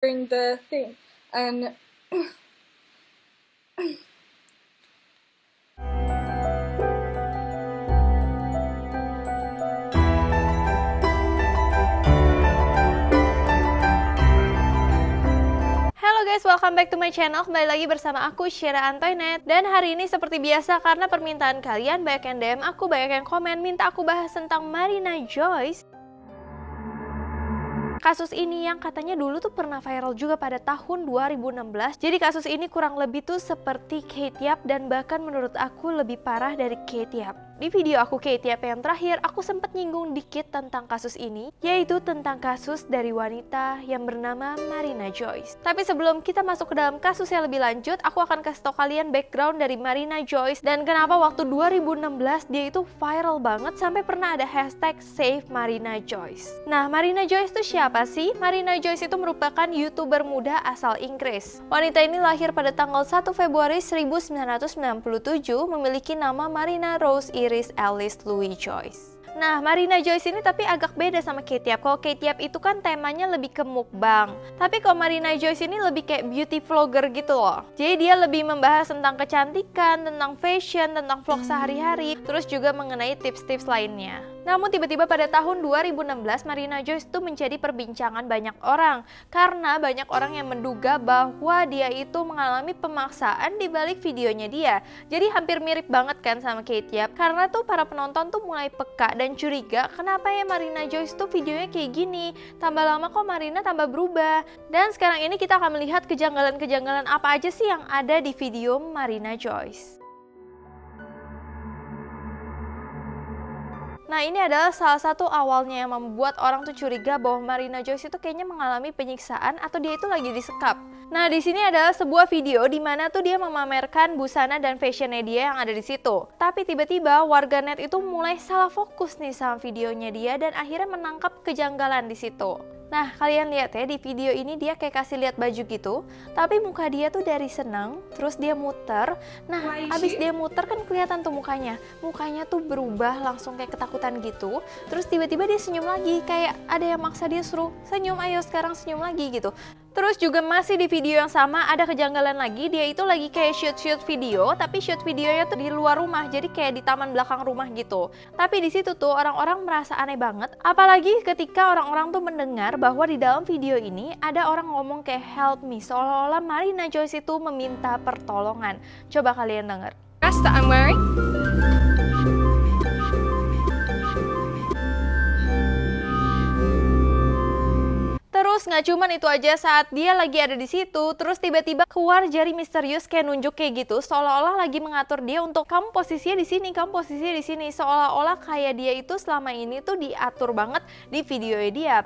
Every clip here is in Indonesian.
during the thing, and Halo guys, welcome back to my channel. Kembali lagi bersama aku, Syera Antoinette. Dan hari ini seperti biasa, karena permintaan kalian, banyak yang DM aku, banyak yang komen, minta aku bahas tentang Marina Joyce. Kasus ini yang katanya dulu tuh pernah viral juga pada tahun 2016. Jadi kasus ini kurang lebih tuh seperti Kate Yap, dan bahkan menurut aku lebih parah dari Kate Yap. Di video aku Kate Yap yang terakhir, aku sempat nyinggung dikit tentang kasus ini, yaitu tentang kasus dari wanita yang bernama Marina Joyce. Tapi sebelum kita masuk ke dalam kasus yang lebih lanjut, aku akan kasih tau kalian background dari Marina Joyce dan kenapa waktu 2016 dia itu viral banget sampai pernah ada hashtag Save Marina Joyce. Nah, Marina Joyce itu siapa sih? Marina Joyce itu merupakan YouTuber muda asal Inggris. Wanita ini lahir pada tanggal 1 Februari 1997, memiliki nama Marina Rose Iris Alice Louis Joyce. Nah, Marina Joyce ini tapi agak beda sama Kate Yap. Kalau Kate Yap itu kan temanya lebih ke mukbang. Tapi kalau Marina Joyce ini lebih kayak beauty vlogger gitu loh. Jadi dia lebih membahas tentang kecantikan, tentang fashion, tentang vlog sehari-hari, terus juga mengenai tips-tips lainnya. Namun tiba-tiba pada tahun 2016 Marina Joyce itu menjadi perbincangan banyak orang karena banyak orang yang menduga bahwa dia itu mengalami pemaksaan di balik videonya dia. Jadi hampir mirip banget kan sama Kate Yap, karena tuh para penonton tuh mulai peka dan curiga kenapa ya Marina Joyce tuh videonya kayak gini, tambah lama kok Marina tambah berubah. Dan sekarang ini kita akan melihat kejanggalan-kejanggalan apa aja sih yang ada di video Marina Joyce. Nah, ini adalah salah satu awalnya yang membuat orang tuh curiga bahwa Marina Joyce itu kayaknya mengalami penyiksaan atau dia itu lagi disekap. Nah, di sini adalah sebuah video di mana tuh dia memamerkan busana dan fashionnya dia yang ada di situ. Tapi tiba-tiba warganet itu mulai salah fokus nih sama videonya dia dan akhirnya menangkap kejanggalan di situ. Nah, kalian lihat ya, di video ini dia kayak kasih lihat baju gitu, tapi muka dia tuh dari seneng, terus dia muter. Nah, abis dia muter kan kelihatan tuh mukanya tuh berubah langsung kayak ketakutan gitu. Terus tiba-tiba dia senyum lagi, kayak ada yang maksa dia suruh senyum, ayo sekarang senyum lagi gitu. Terus juga masih di video yang sama ada kejanggalan lagi, dia itu lagi kayak shoot video, tapi shoot videonya tuh di luar rumah, jadi kayak di taman belakang rumah gitu. Tapi di situ tuh orang-orang merasa aneh banget, apalagi ketika orang-orang tuh mendengar bahwa di dalam video ini ada orang ngomong kayak help me, seolah-olah Marina Joyce itu meminta pertolongan. Coba kalian denger. Dress that I'm wearing. Terus nggak cuman itu aja, saat dia lagi ada di situ, terus tiba-tiba keluar jari misterius kayak nunjuk kayak gitu, seolah-olah lagi mengatur dia untuk kamu posisinya di sini, kamu posisinya di sini, seolah-olah kayak dia itu selama ini tuh diatur banget di video dia.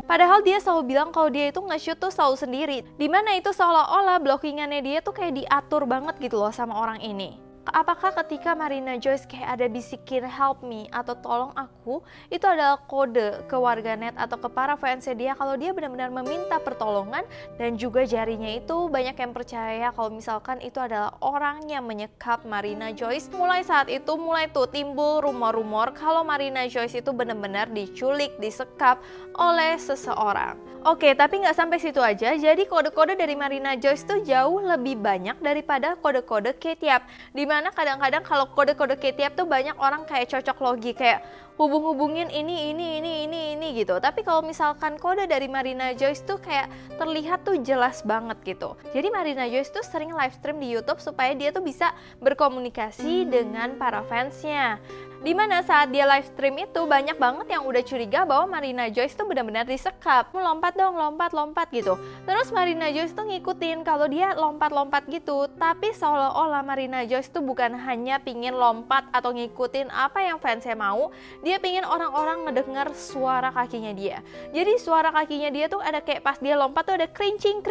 Padahal dia selalu bilang kalau dia itu nge-shoot tuh selalu sendiri, dimana itu seolah-olah blockingannya dia tuh kayak diatur banget gitu loh sama orang ini. Apakah ketika Marina Joyce kayak ada bisikin help me atau tolong aku, itu adalah kode ke warganet atau ke para fansnya dia kalau dia benar-benar meminta pertolongan, dan juga jarinya itu banyak yang percaya kalau misalkan itu adalah orang yang menyekap Marina Joyce. Mulai saat itu mulai tuh timbul rumor-rumor kalau Marina Joyce itu benar-benar diculik, disekap oleh seseorang. Oke, tapi nggak sampai situ aja, jadi kode-kode dari Marina Joyce tuh jauh lebih banyak daripada kode-kode Kate Yap. Dimana kadang-kadang kalau kode-kode Kate Yap tuh banyak orang kayak cocok logi, kayak hubung-hubungin ini gitu. Tapi kalau misalkan kode dari Marina Joyce tuh kayak terlihat tuh jelas banget gitu. Jadi Marina Joyce tuh sering live stream di YouTube supaya dia tuh bisa berkomunikasi dengan para fansnya. Dimana saat dia live stream itu banyak banget yang udah curiga bahwa Marina Joyce tuh benar-benar disekap. Lompat dong, lompat gitu. Terus Marina Joyce tuh ngikutin kalau dia lompat-lompat gitu. Tapi seolah-olah Marina Joyce tuh bukan hanya pingin lompat atau ngikutin apa yang fansnya mau, dia pingin orang-orang ngedengar suara kakinya dia. Jadi suara kakinya dia tuh ada kayak pas dia lompat tuh ada kerincing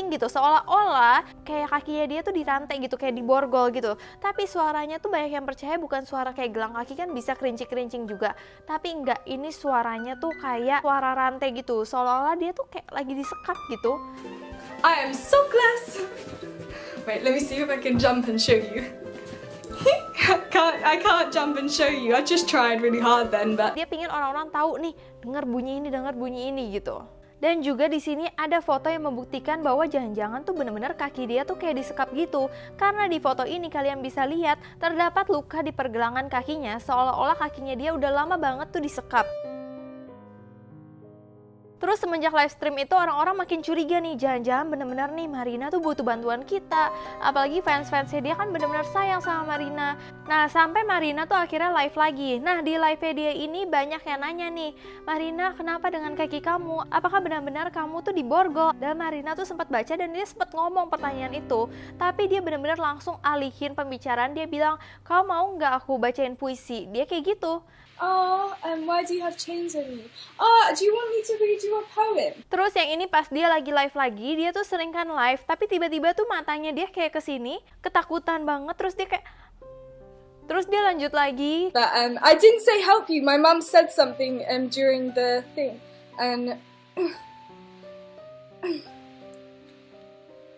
gitu. Seolah-olah kayak kakinya dia tuh dirantai gitu, kayak diborgol gitu. Tapi suaranya tuh banyak yang percaya bukan suara kayak gelang kaki kan bisa kerincing juga, tapi enggak, ini suaranya tuh kayak suara rantai gitu, seolah-olah dia tuh kayak lagi disekap gitu. I am so blessed. Wait, let me see if I can jump and show you. I can't jump and show you. I just tried really hard then, but Dia pingin orang-orang tahu nih, dengar bunyi ini gitu. Dan juga di sini ada foto yang membuktikan bahwa jangan-jangan tuh bener-bener kaki dia tuh kayak disekap gitu. Karena di foto ini kalian bisa lihat terdapat luka di pergelangan kakinya, seolah-olah kakinya dia udah lama banget tuh disekap. Terus semenjak live stream itu orang-orang makin curiga nih, jangan-jangan bener-bener nih Marina tuh butuh bantuan kita. Apalagi fans-fansnya dia kan bener-bener sayang sama Marina. Nah sampai Marina tuh akhirnya live lagi. Nah di live-nya dia ini banyak yang nanya nih, Marina kenapa dengan kaki kamu? Apakah benar-benar kamu tuh diborgol? Dan Marina tuh sempat baca dan dia sempat ngomong pertanyaan itu. Tapi dia bener-bener langsung alihin pembicaraan, dia bilang, kau mau nggak aku bacain puisi? Dia kayak gitu. Oh, why do you have chains on you? Do you want me to read you a poem? Terus yang ini pas dia lagi live lagi, dia tuh sering kan live, tapi tiba-tiba tuh matanya dia kayak kesini, ketakutan banget, terus dia lanjut lagi. But I didn't say help you. My mum said something during the thing, and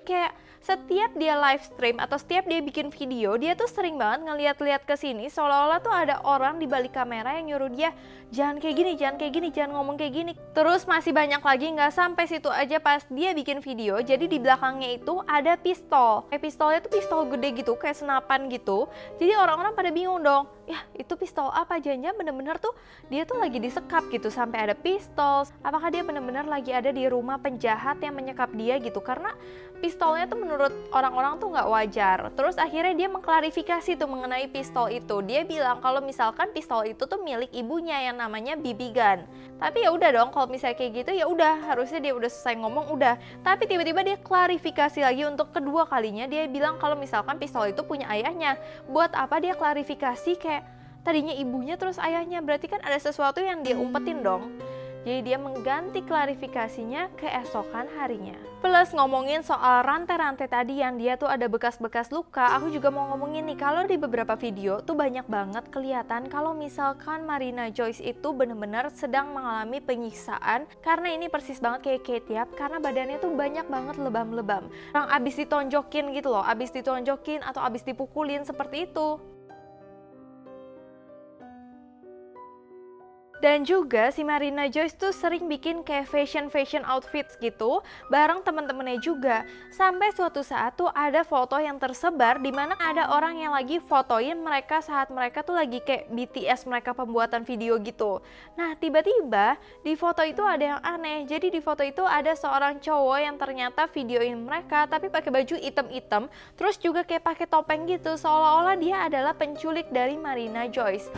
Kayak setiap dia live stream atau setiap dia bikin video, dia tuh sering banget ngeliat-liat ke sini seolah-olah tuh ada orang di balik kamera yang nyuruh dia jangan kayak gini, jangan ngomong kayak gini. Terus masih banyak lagi, nggak sampai situ aja pas dia bikin video, jadi di belakangnya itu ada pistol. Kayak pistolnya tuh pistol gede gitu, kayak senapan gitu. Jadi orang-orang pada bingung dong, ya itu pistol apa? Jangan-jangan bener-bener tuh dia tuh lagi disekap gitu sampai ada pistol. Apakah dia bener-bener lagi ada di rumah penjahat yang menyekap dia gitu? Karena pistolnya tuh menurut orang-orang tuh nggak wajar. Terus akhirnya dia mengklarifikasi tuh mengenai pistol itu. Dia bilang kalau misalkan pistol itu tuh milik ibunya yang namanya BB gun. Tapi ya udah dong, kalau misalnya kayak gitu ya udah, harusnya dia udah selesai ngomong udah. Tapi tiba-tiba dia klarifikasi lagi untuk kedua kalinya. Dia bilang kalau misalkan pistol itu punya ayahnya. Buat apa dia klarifikasi kayak tadinya ibunya terus ayahnya? Berarti kan ada sesuatu yang dia umpetin dong. Jadi dia mengganti klarifikasinya keesokan harinya. Plus ngomongin soal rantai-rantai tadi yang dia tuh ada bekas-bekas luka, aku juga mau ngomongin nih, kalau di beberapa video tuh banyak banget kelihatan kalau misalkan Marina Joyce itu bener-bener sedang mengalami penyiksaan, karena ini persis banget kayak Kate Yap, karena badannya tuh banyak banget lebam-lebam. Orang abis ditonjokin gitu loh, abis ditonjokin atau abis dipukulin seperti itu. Dan juga si Marina Joyce tuh sering bikin kayak fashion outfits gitu bareng temen-temennya juga. Sampai suatu saat tuh ada foto yang tersebar di mana ada orang yang lagi fotoin mereka saat mereka tuh lagi kayak BTS mereka pembuatan video gitu. Nah tiba-tiba di foto itu ada yang aneh. Jadi di foto itu ada seorang cowok yang ternyata videoin mereka tapi pakai baju hitam-hitam, terus juga kayak pakai topeng gitu, seolah-olah dia adalah penculik dari Marina Joyce.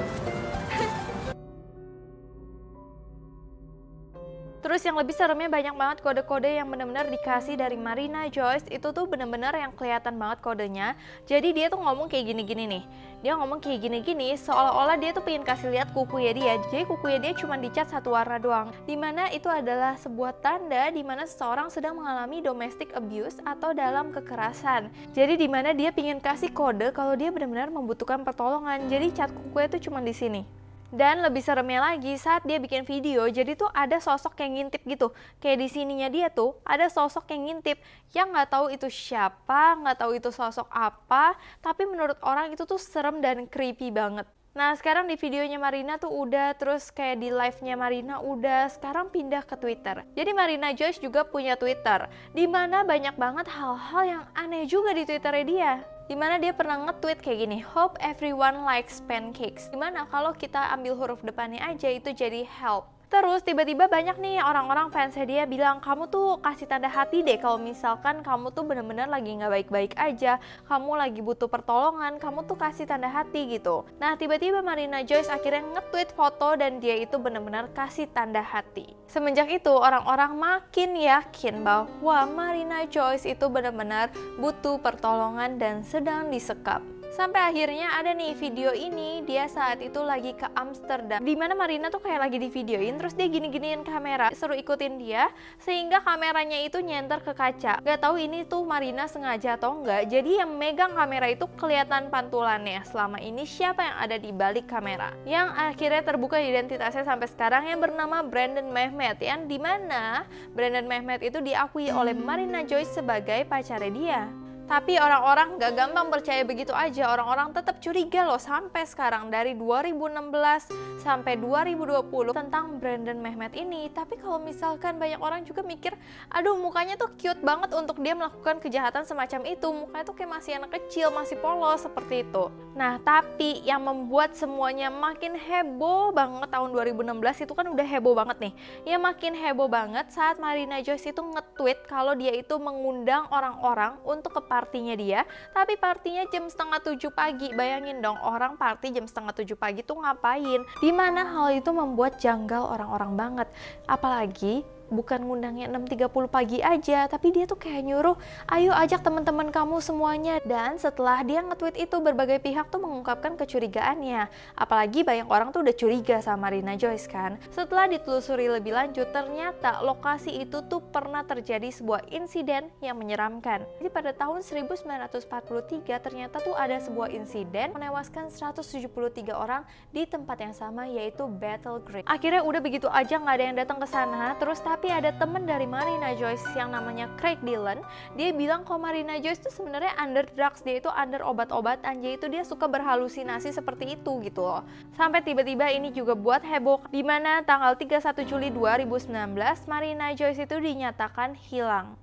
Terus yang lebih seremnya banyak banget kode-kode yang benar-benar dikasih dari Marina Joyce. Itu tuh benar-benar yang kelihatan banget kodenya. Jadi dia tuh ngomong kayak gini-gini nih. Dia ngomong kayak gini-gini seolah-olah dia tuh pengen kasih lihat kukunya dia. Jadi kukunya dia cuma dicat satu warna doang. Dimana itu adalah sebuah tanda dimana seseorang sedang mengalami domestic abuse atau dalam kekerasan. Jadi dimana dia pengen kasih kode kalau dia benar-benar membutuhkan pertolongan. Jadi cat kukunya tuh cuma di sini. Dan lebih seremnya lagi saat dia bikin video, jadi tuh ada sosok yang ngintip gitu. Kayak di sininya dia tuh ada sosok yang ngintip yang nggak tahu itu siapa, nggak tahu itu sosok apa, tapi menurut orang itu tuh serem dan creepy banget. Nah sekarang di videonya Marina tuh udah, terus kayak di live-nya Marina udah, sekarang pindah ke Twitter. Jadi Marina Joyce juga punya Twitter, dimana banyak banget hal-hal yang aneh juga di Twitternya dia. Dimana dia pernah nge-tweet kayak gini, hope everyone likes pancakes. Dimana kalau kita ambil huruf depannya aja itu jadi help. Terus tiba-tiba banyak nih orang-orang fansnya dia bilang, kamu tuh kasih tanda hati deh kalau misalkan kamu tuh bener-bener lagi nggak baik-baik aja, kamu lagi butuh pertolongan, kamu tuh kasih tanda hati gitu. Nah tiba-tiba Marina Joyce akhirnya nge-tweet foto dan dia itu bener-bener kasih tanda hati. Semenjak itu orang-orang makin yakin bahwa Marina Joyce itu bener-bener butuh pertolongan dan sedang disekap. Sampai akhirnya ada nih video ini, dia saat itu lagi ke Amsterdam, dimana Marina tuh kayak lagi di videoin, terus dia gini-giniin kamera, suruh ikutin dia, sehingga kameranya itu nyenter ke kaca. Gak tahu ini tuh Marina sengaja atau enggak, jadi yang megang kamera itu kelihatan pantulannya. Selama ini siapa yang ada di balik kamera? Yang akhirnya terbuka identitasnya sampai sekarang, yang bernama Brandon Mehmet, yang dimana Brandon Mehmet itu diakui oleh Marina Joyce sebagai pacarnya dia. Tapi orang-orang gak gampang percaya begitu aja, orang-orang tetap curiga loh sampai sekarang dari 2016 sampai 2020 tentang Brandon Mehmet ini. Tapi kalau misalkan banyak orang juga mikir, aduh mukanya tuh cute banget untuk dia melakukan kejahatan semacam itu, mukanya tuh kayak masih anak kecil, masih polos seperti itu. Nah tapi yang membuat semuanya makin heboh banget tahun 2016 itu kan udah heboh banget nih. Ya makin heboh banget saat Marina Joyce itu nge-tweet kalau dia itu mengundang orang-orang untuk ke partinya dia, tapi partinya jam setengah 7 pagi. Bayangin dong, orang party jam setengah 7 pagi tuh ngapain? Dimana hal itu membuat janggal orang-orang banget. Apalagi bukan ngundangnya 6.30 pagi aja, tapi dia tuh kayak nyuruh, ayo ajak teman-teman kamu semuanya. Dan setelah dia nge-tweet itu, berbagai pihak tuh mengungkapkan kecurigaannya. Apalagi banyak orang tuh udah curiga sama Marina Joyce kan. Setelah ditelusuri lebih lanjut, ternyata lokasi itu tuh pernah terjadi sebuah insiden yang menyeramkan. Jadi pada tahun 1943 ternyata tuh ada sebuah insiden menewaskan 173 orang di tempat yang sama, yaitu Battle Creek. Akhirnya udah begitu aja nggak ada yang datang ke sana. Terus tapi ada temen dari Marina Joyce yang namanya Craig Dillon. Dia bilang kalau Marina Joyce itu sebenarnya under drugs, dia itu under obat-obatan, jadi itu dia suka berhalusinasi seperti itu gitu loh. Sampai tiba-tiba ini juga buat heboh, dimana tanggal 31 Juli 2019 Marina Joyce itu dinyatakan hilang.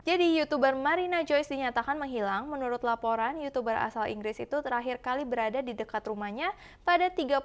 Jadi YouTuber Marina Joyce dinyatakan menghilang. Menurut laporan, YouTuber asal Inggris itu terakhir kali berada di dekat rumahnya pada 31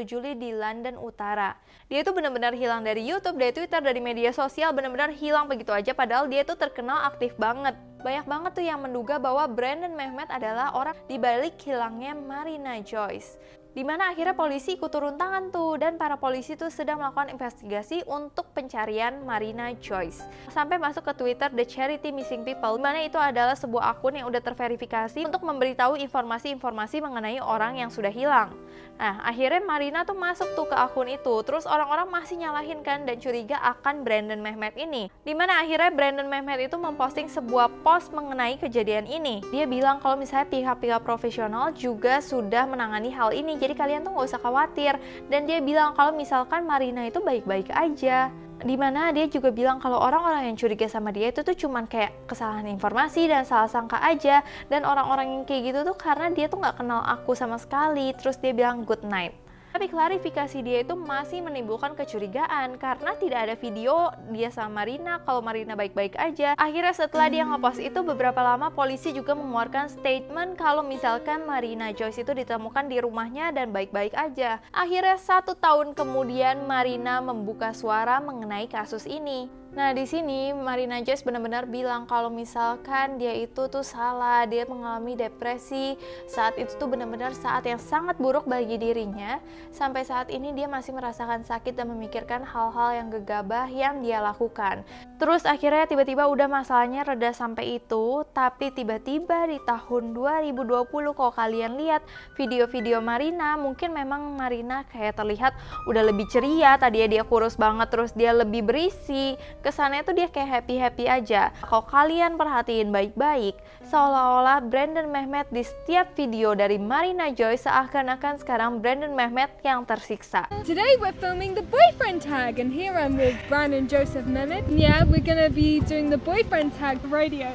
Juli di London Utara. Dia itu benar-benar hilang dari YouTube, dari Twitter, dari media sosial, benar-benar hilang begitu aja, padahal dia itu terkenal aktif banget. Banyak banget tuh yang menduga bahwa Brandon Mehmet adalah orang di balik hilangnya Marina Joyce. Dimana akhirnya polisi ikut turun tangan tuh, dan para polisi tuh sedang melakukan investigasi untuk pencarian Marina Joyce. Sampai masuk ke Twitter The Charity Missing People, dimana itu adalah sebuah akun yang udah terverifikasi untuk memberitahu informasi-informasi mengenai orang yang sudah hilang. Nah akhirnya Marina tuh masuk tuh ke akun itu, terus orang-orang masih nyalahin kan dan curiga akan Brandon Mehmet ini. Dimana akhirnya Brandon Mehmet itu memposting sebuah post mengenai kejadian ini. Dia bilang kalau misalnya pihak-pihak profesional juga sudah menangani hal ini, jadi kalian tuh gak usah khawatir. Dan dia bilang kalau misalkan Marina itu baik-baik aja. Dimana dia juga bilang kalau orang-orang yang curiga sama dia itu tuh cuman kayak kesalahan informasi dan salah sangka aja. Dan orang-orang yang kayak gitu tuh karena dia tuh gak kenal aku sama sekali. Terus dia bilang good night. Tapi klarifikasi dia itu masih menimbulkan kecurigaan karena tidak ada video dia sama Marina kalau Marina baik-baik aja. Akhirnya setelah dia ngepost itu, beberapa lama polisi juga mengeluarkan statement kalau misalkan Marina Joyce itu ditemukan di rumahnya dan baik-baik aja. Akhirnya 1 tahun kemudian Marina membuka suara mengenai kasus ini. Nah di sini Marina Joyce benar-benar bilang kalau misalkan dia itu tuh salah, dia mengalami depresi. Saat itu tuh benar-benar saat yang sangat buruk bagi dirinya. Sampai saat ini dia masih merasakan sakit dan memikirkan hal-hal yang gegabah yang dia lakukan. Terus akhirnya tiba-tiba udah masalahnya reda sampai itu. Tapi tiba-tiba di tahun 2020 kalau kalian lihat video-video Marina, mungkin memang Marina kayak terlihat udah lebih ceria. Tadinya dia kurus banget, terus dia lebih berisi. Kesannya tuh dia kayak happy-happy aja. Kalau kalian perhatiin baik-baik, seolah-olah Brandon Mehmet di setiap video dari Marina Joyce seakan-akan sekarang Brandon Mehmet yang tersiksa. Today we're filming the boyfriend tag, and here I'm with Brandon Joseph Mehmet. Yeah, we're gonna be doing the boyfriend tag radio.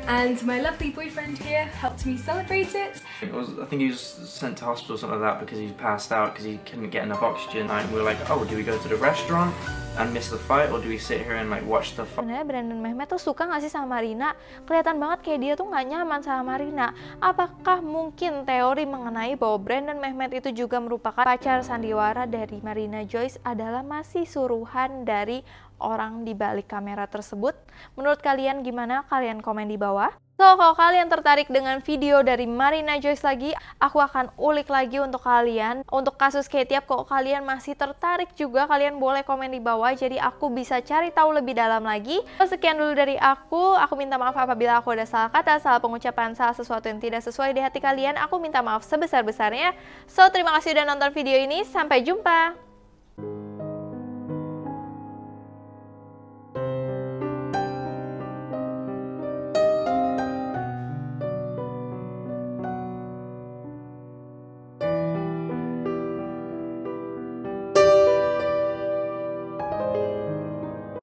And my lovely boyfriend here helped me celebrate it. I think he was sent to hospital or something like that because he passed out because he couldn't get enough oxygen. And we were like, oh, do we go to the restaurant and miss the fight, or do we sit here and like watch the fight? Sebenarnya Brandon Mehmet tuh suka gak sih sama Marina? Kelihatan banget kayak dia tuh gak nyaman sama Marina. Apakah mungkin teori mengenai bahwa Brandon Mehmet itu juga merupakan pacar sandiwara dari Marina Joyce adalah masih suruhan dari orang di balik kamera tersebut? Menurut kalian gimana? Kalian komen di bawah. So, kalau kalian tertarik dengan video dari Marina Joyce lagi, aku akan ulik lagi untuk kalian. Untuk kasus K-Tiap, kalau kalian masih tertarik juga, kalian boleh komen di bawah, jadi aku bisa cari tahu lebih dalam lagi. Sekian dulu dari aku minta maaf apabila aku ada salah kata, salah pengucapan, salah sesuatu yang tidak sesuai di hati kalian. Aku minta maaf sebesar-besarnya. So, terima kasih udah nonton video ini, sampai jumpa!